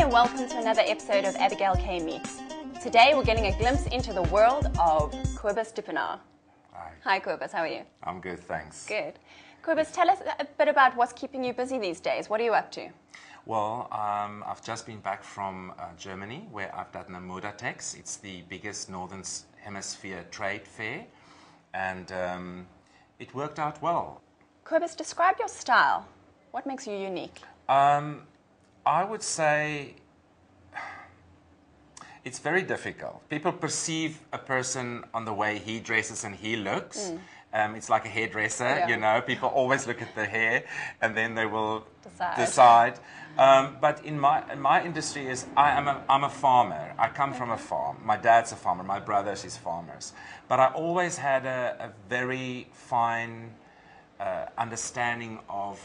and welcome to another episode of Abigail K Meets. Today we're getting a glimpse into the world of Kobus Dippenaar. Hi. Hi Kobus, how are you? I'm good, thanks. Good. Kobus, tell us a bit about what's keeping you busy these days. What are you up to? Well, I've just been back from Germany, where I've done a Modatex. It's the biggest Northern Hemisphere trade fair, and it worked out well. Kobus, describe your style. What makes you unique? I would say it's very difficult. People perceive a person on the way he dresses and he looks. It's like a hairdresser, you know. People always look at the hair and then they will decide. But in my industry I'm a farmer. I come from a farm. My dad's a farmer. My brothers is farmers. But I always had a very fine understanding of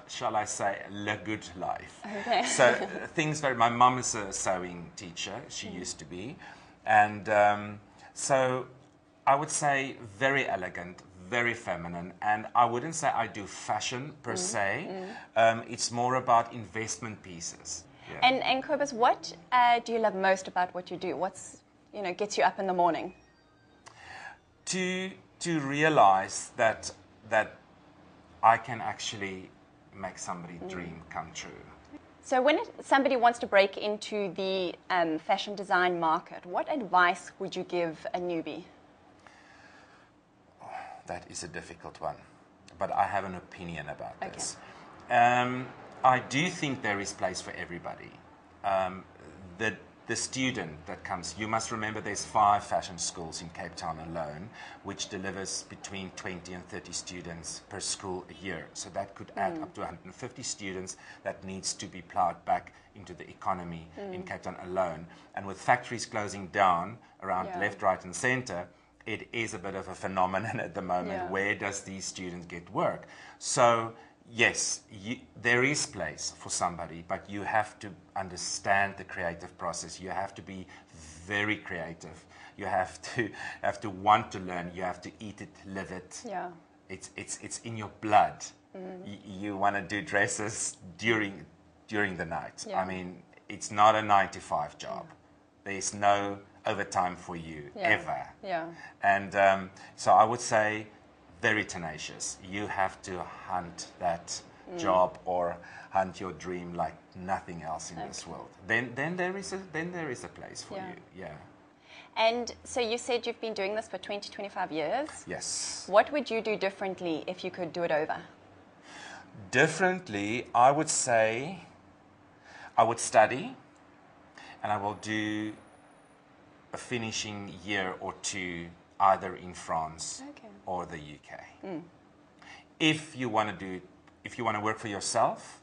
shall I say, the good life. Okay. So my mum is a sewing teacher, she used to be, and so I would say very elegant, very feminine, and I wouldn't say I do fashion per se, it's more about investment pieces. Yeah. And Kobus, what do you love most about what you do? What's, gets you up in the morning? To realize that I can actually make somebody's dream come true. So when somebody wants to break into the fashion design market, what advice would you give a newbie? Oh, that is a difficult one, but I have an opinion about this. I do think there is place for everybody. The student that comes, you must remember there's 5 fashion schools in Cape Town alone, which delivers between 20 and 30 students per school a year. So that could add up to 150 students that needs to be plowed back into the economy in Cape Town alone. And with factories closing down around left, right and centre, it is a bit of a phenomenon at the moment. Where does these students get work? So yes, there is place for somebody, but you have to understand the creative process. You have to be very creative. You have to want to learn. You have to eat it, live it. Yeah. It's in your blood. You want to do dresses during the night. I mean, it's not a 9-to-5 job. There's no overtime for you ever. Yeah. And so I would say, very tenacious. You have to hunt that job or hunt your dream like nothing else in this world. Then there is a place for you. Yeah. And so you said you've been doing this for 25 years. Yes. What would you do differently if you could do it over? Differently, I would say I would study, and I will do a finishing year or 2 either in France or the UK. If you want to work for yourself,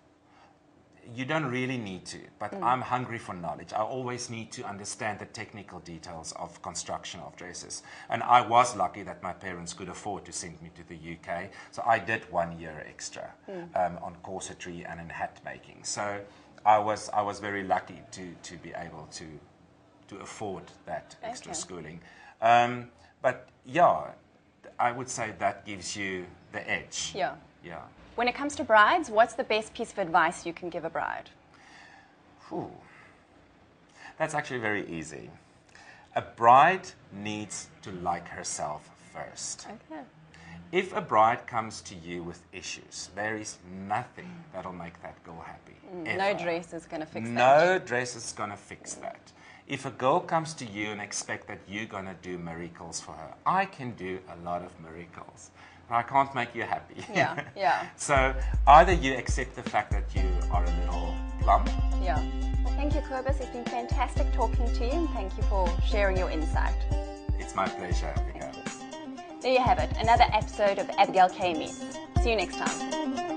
you don't really need to, but I'm hungry for knowledge. I always need to understand the technical details of construction of dresses. And I was lucky that my parents could afford to send me to the UK, so I did 1 year extra on corsetry and in hat making. So I was very lucky to be able to afford that extra schooling. But yeah, I would say that gives you the edge. Yeah. Yeah. When it comes to brides, what's the best piece of advice you can give a bride? Ooh, that's actually very easy. A bride needs to like herself first. Okay. If a bride comes to you with issues, there is nothing that'll make that girl happy. No dress is going to fix that. No dress is going to fix that. If a girl comes to you and expect that you're going to do miracles for her, I can do a lot of miracles, but I can't make you happy. Yeah, yeah. So either you accept the fact that you are a little plump. Yeah. Well, thank you, Kobus. It's been fantastic talking to you, and thank you for sharing your insight. It's my pleasure, Abigail. There you have it, another episode of Abigail K Meets. See you next time.